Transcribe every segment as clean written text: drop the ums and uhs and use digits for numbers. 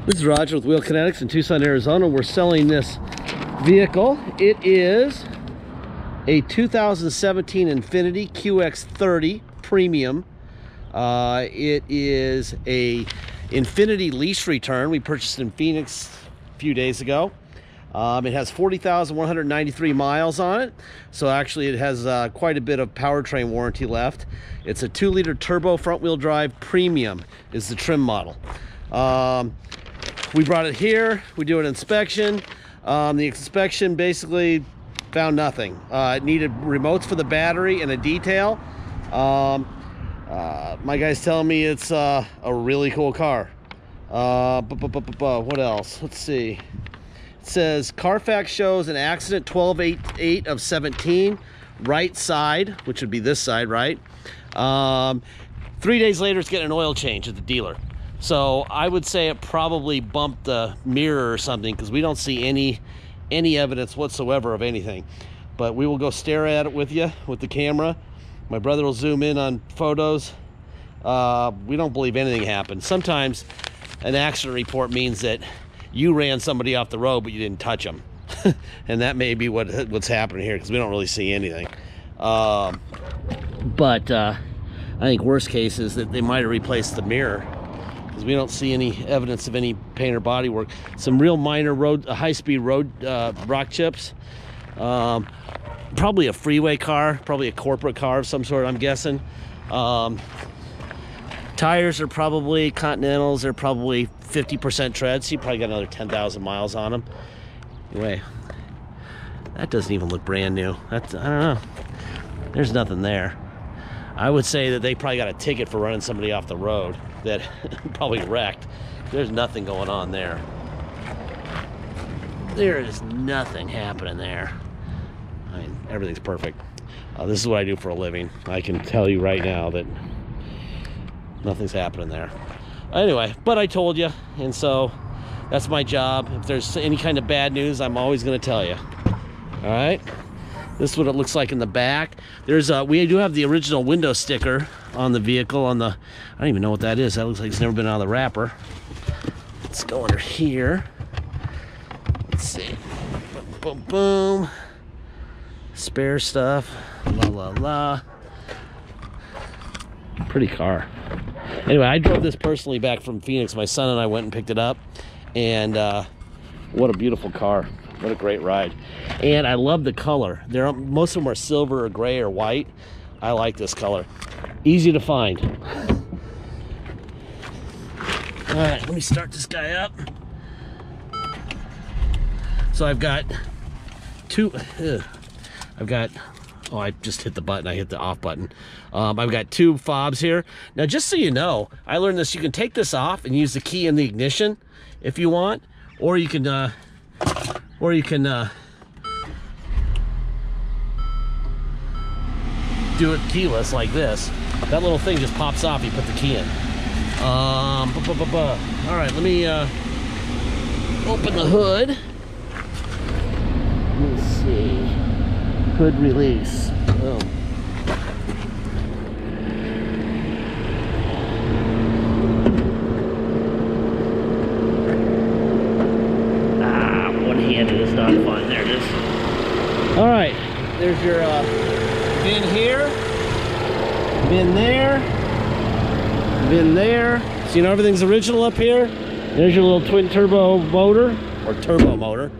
This is Roger with Wheel Kinetics in Tucson, Arizona. We're selling this vehicle. It is a 2017 Infiniti QX30 Premium. It is a Infiniti lease return. We purchased it in Phoenix a few days ago. It has 40,193 miles on it. So actually it has quite a bit of powertrain warranty left. It's a 2-liter turbo front-wheel drive Premium is the trim model. We brought it here, we do an inspection. The inspection basically found nothing. It needed remotes for the battery and a detail. My guy's telling me it's a really cool car. What else? Let's see. It says Carfax shows an accident 12/8 of 17, right side, which would be this side, right? 3 days later, it's getting an oil change at the dealer. So I would say it probably bumped the mirror or something, because we don't see any evidence whatsoever of anything. But we will go stare at it with you with the camera. My brother will zoom in on photos. We don't believe anything happened. Sometimes an accident report means that you ran somebody off the road, but you didn't touch them. And that may be what's happening here, because we don't really see anything. I think worst case is that they might have replaced the mirror, because we don't see any evidence of any paint or body work. Some real minor high-speed road rock chips. Probably a freeway car, probably a corporate car of some sort, I'm guessing. Tires are probably Continentals. They're probably 50% tread, so you probably got another 10,000 miles on them. Anyway, that doesn't even look brand new. I don't know. There's nothing there. I would say that they probably got a ticket for running somebody off the road that probably wrecked. There's nothing going on there. There is nothing happening there. I mean, everything's perfect. This is what I do for a living. I can tell you right now that nothing's happening there. Anyway, but I told you, and so that's my job. If there's any kind of bad news, I'm always going to tell you. All right? This is what it looks like in the back. We do have the original window sticker on the vehicle. I don't even know what that is. That looks like it's never been out of the wrapper. Let's go under here. Let's see. Boom, boom, boom. Spare stuff. La, la, la. Pretty car. Anyway, I drove this personally back from Phoenix. My son and I went and picked it up. And what a beautiful car. What a great ride. And I love the color. Most of them are silver or gray or white. I like this color. Easy to find. All right, let me start this guy up. So I've got oh, I just hit the button. I hit the off button. I've got two fobs here. Now, just so you know, I learned this. You can take this off and use the key in the ignition if you want, or you can do it keyless like this. That little thing just pops off. You put the key in. All right, let me open the hood. Let's see. Hood release. Boom. One-handed is not fun. There it is. All right, there's your bin here, bin there, bin there. So you know everything's original up here. There's your little twin turbo motor, or turbo motor.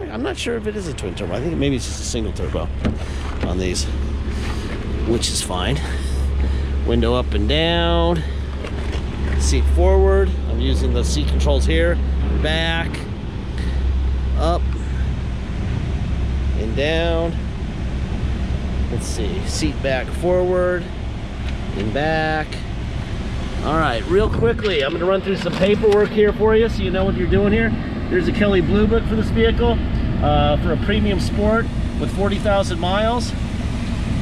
I'm not sure if it is a twin turbo. I think maybe it's just a single turbo on these, which is fine. Window up and down, seat forward. I'm using the seat controls here, back, up, and down. Let's see, seat back forward and back. All right, real quickly, I'm gonna run through some paperwork here for you so you know what you're doing here. There's a Kelley Blue Book for this vehicle. For a premium sport with 40,000 miles.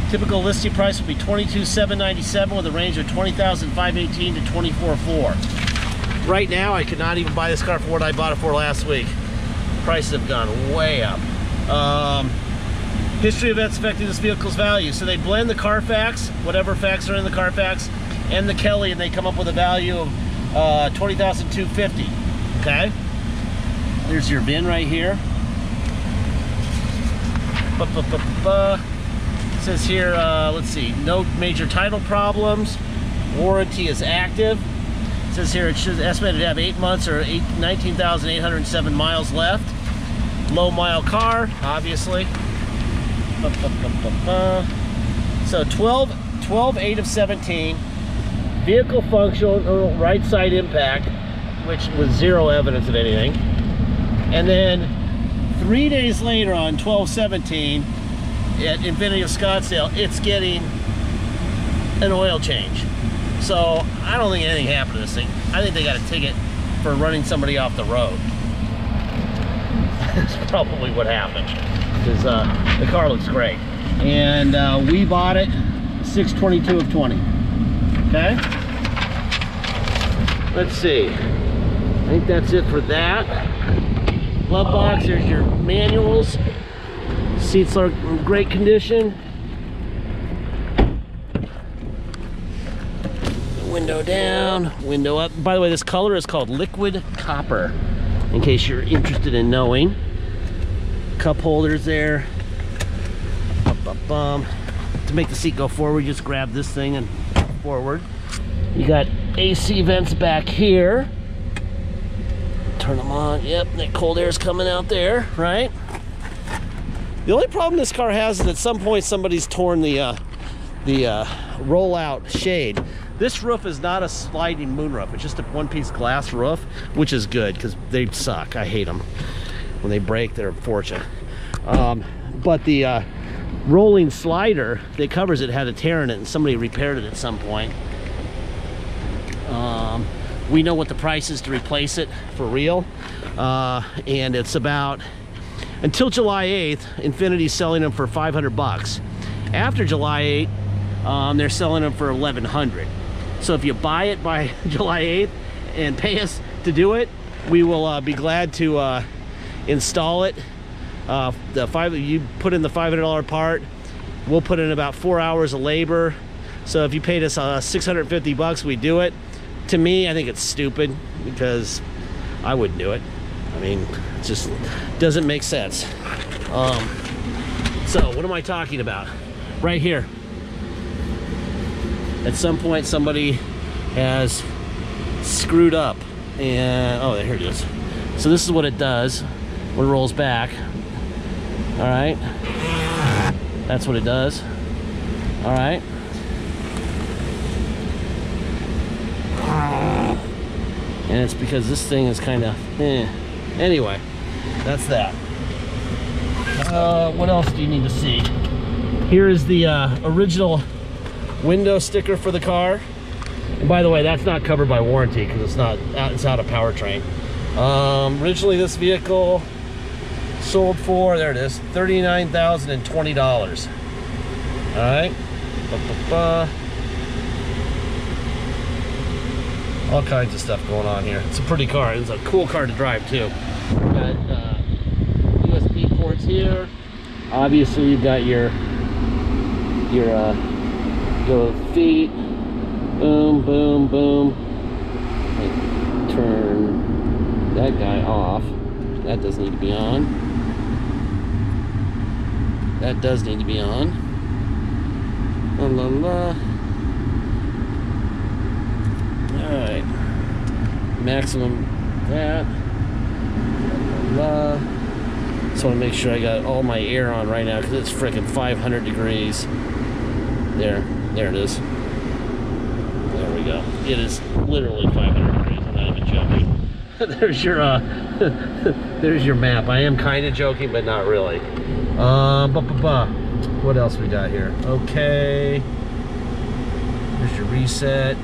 Typical listing price would be $22,797 with a range of $20,518 to $24,400. Right now, I could not even buy this car for what I bought it for last week. Prices have gone way up. History events affecting this vehicle's value. So they blend the Carfax, whatever facts are in the Carfax, and the Kelley, and they come up with a value of $20,250. Okay, there's your VIN right here. It says here, let's see, no major title problems. Warranty is active. It says here it should estimated to have 8 months or 19,807 miles left. Low mile car, obviously. So 12/8 of 17. Vehicle functional, right side impact, which was zero evidence of anything. And then 3 days later on 12/17 at Infiniti of Scottsdale, it's getting an oil change. So I don't think anything happened to this thing. I think they got a ticket for running somebody off the road. That's probably what happened, because the car looks great. And we bought it 6/22 of 20. Okay, let's see, I think that's it for that. Glove box, there's your manuals. Seats are in great condition. Window down, window up. By the way, this color is called liquid copper, in case you're interested in knowing. Cup holders there. To make the seat go forward, you just grab this thing and forward. You got AC vents back here. Turn them on. Yep, that cold air is coming out there, right? The only problem this car has is at some point somebody's torn the roll-out shade. This roof is not a sliding moonroof. It's just a one-piece glass roof, which is good because they suck. I hate them. When they break, they're a fortune. But the rolling slider that covers it had a tear in it, and somebody repaired it at some point. We know what the price is to replace it for real, and it's about, until July 8th, Infiniti's selling them for 500 bucks. After July 8th, they're selling them for 1,100. So if you buy it by July 8th and pay us to do it, we will be glad to install it. You put in the $500 part, we'll put in about 4 hours of labor. So if you paid us 650 bucks, we do it. To me, I think it's stupid, because I wouldn't do it. I mean, it just doesn't make sense. So what am I talking about? Right here. At some point, somebody has screwed up, and oh, here it is. So this is what it does when it rolls back. All right, that's what it does. All right, and it's because this thing is kind of anyway, that's that. What else do you need to see? Here is the original window sticker for the car. And by the way, that's not covered by warranty because it's out of powertrain. Originally this vehicle sold for, there it is, $39,020. All right, all kinds of stuff going on here. It's a pretty car. It's a cool car to drive too. Got USB ports here. Obviously, you've got your feet. Boom, boom, boom. Turn that guy off. That does need to be on. That does need to be on. La la la. Alright. Maximum that. La la. Just want to make sure I got all my air on right now because it's freaking 500 degrees. There it is. There we go. It is literally 500 degrees. I'm not even joking. There's your map. I am kind of joking, but not really. What else we got here? Okay. Here's your reset.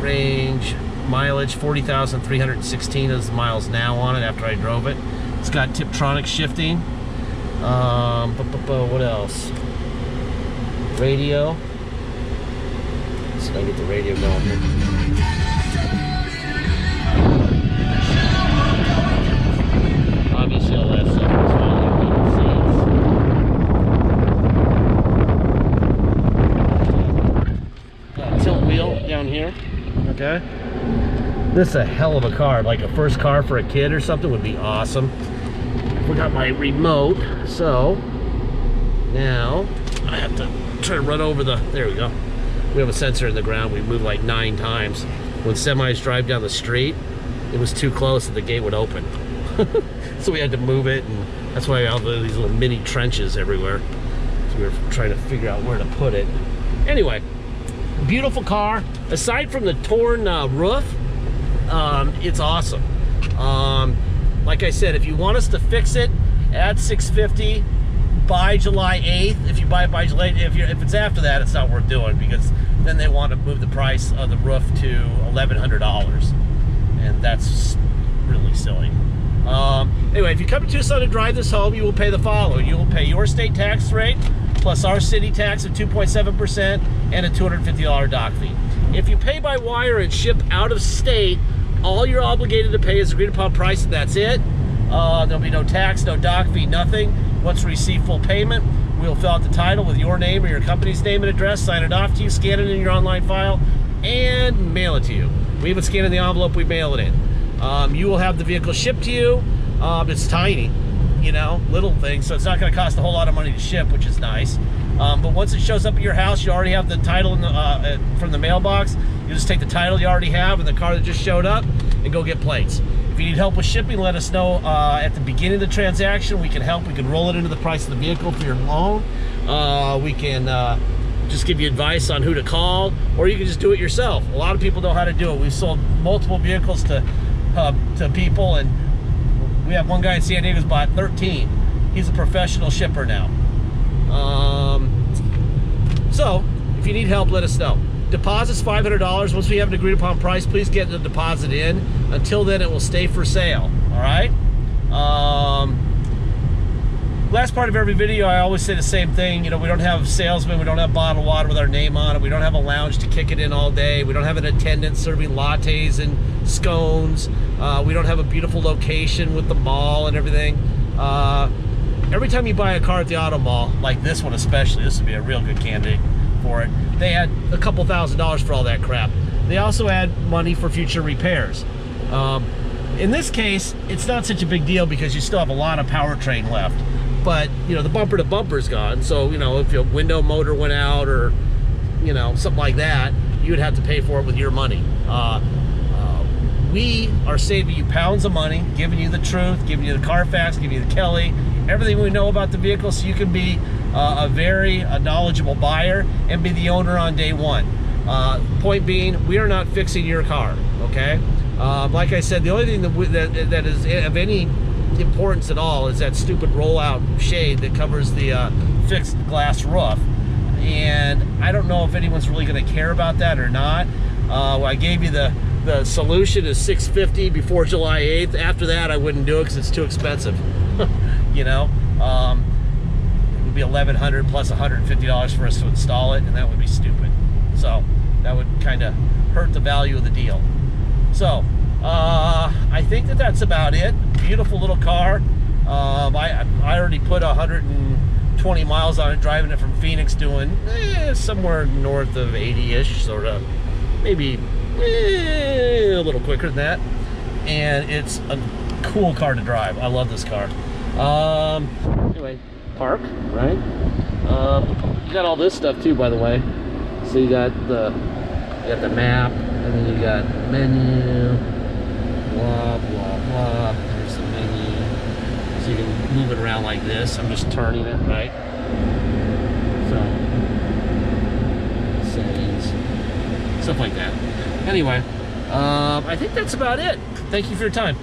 Range. Mileage, 40,316 is the miles now on it after I drove it. It's got Tiptronic shifting. What else? Radio. So I get the radio going here. Obviously, all that stuff is fine. Tilt wheel down here. Okay. This is a hell of a car. Like a first car for a kid or something would be awesome. Forgot my remote, so now I have to try to run over the, there we go. We have a sensor in the ground. We moved like 9 times. When semis drive down the street, it was too close that the gate would open. So we had to move it, and that's why I have these little mini trenches everywhere. So we were trying to figure out where to put it. Anyway, beautiful car. Aside from the torn roof, it's awesome. Like I said, if you want us to fix it, add $650 by July 8th. If you buy it by July, if it's after that, it's not worth doing, because then they want to move the price of the roof to $1,100, and that's really silly. Anyway, if you come to Tucson to drive this home, you will pay the following. You will pay your state tax rate plus our city tax of 2.7% and a $250 dock fee. If you pay by wire and ship out of state, all you're obligated to pay is agreed upon price, and that's it. There'll be no tax, no dock fee, nothing. Once we receive full payment, we'll fill out the title with your name or your company's name and address, sign it off to you, scan it in your online file, and mail it to you. We even scan in the envelope, we mail it in. You will have the vehicle shipped to you. It's tiny, you know, little thing, so it's not going to cost a whole lot of money to ship, which is nice. But once it shows up at your house, you already have the title in the, from the mailbox. You just take the title you already have and the car that just showed up and go get plates. If you need help with shipping, let us know at the beginning of the transaction. We can help. We can roll it into the price of the vehicle for your loan. We can just give you advice on who to call, or you can just do it yourself. A lot of people know how to do it. We've sold multiple vehicles to people, and we have one guy in San Diego who's bought 13. He's a professional shipper now. So if you need help, let us know. Deposit's $500. Once we have an agreed upon price, please get the deposit in. Until then, it will stay for sale. All right. Last part of every video, I always say the same thing. You know, we don't have salesmen. We don't have bottled water with our name on it. We don't have a lounge to kick it in all day. We don't have an attendant serving lattes and scones. We don't have a beautiful location with the mall and everything. Every time you buy a car at the auto mall, like this one especially, this would be a real good candidate for it. They add a couple $1,000s for all that crap. They also add money for future repairs. In this case, it's not such a big deal because you still have a lot of powertrain left. But, you know, the bumper to bumper's gone. So, you know, if your window motor went out or, you know, something like that, you would have to pay for it with your money. We are saving you pounds of money, giving you the truth, giving you the Carfax, giving you the Kelly, everything we know about the vehicle, so you can be a very knowledgeable buyer and be the owner on day one. Point being, we are not fixing your car, okay? Like I said, the only thing that is of any importance at all is that stupid rollout shade that covers the fixed glass roof. And I don't know if anyone's really going to care about that or not. I gave you the solution is $650 before July 8th. After that, I wouldn't do it because it's too expensive. You know, it would be $1,100 plus $150 for us to install it, and that would be stupid. So that would kind of hurt the value of the deal. So I think that's about it. Beautiful little car. I already put 120 miles on it, driving it from Phoenix, doing somewhere north of 80-ish, sort of, maybe a little quicker than that. And it's a cool car to drive. I love this car. Anyway, park, right? You got all this stuff too, by the way. So you got the map, and then you got menu, blah blah blah. There's the menu, so you can move it around like this. I'm just turning it, right? So settings, stuff like that. Anyway, I think that's about it. Thank you for your time.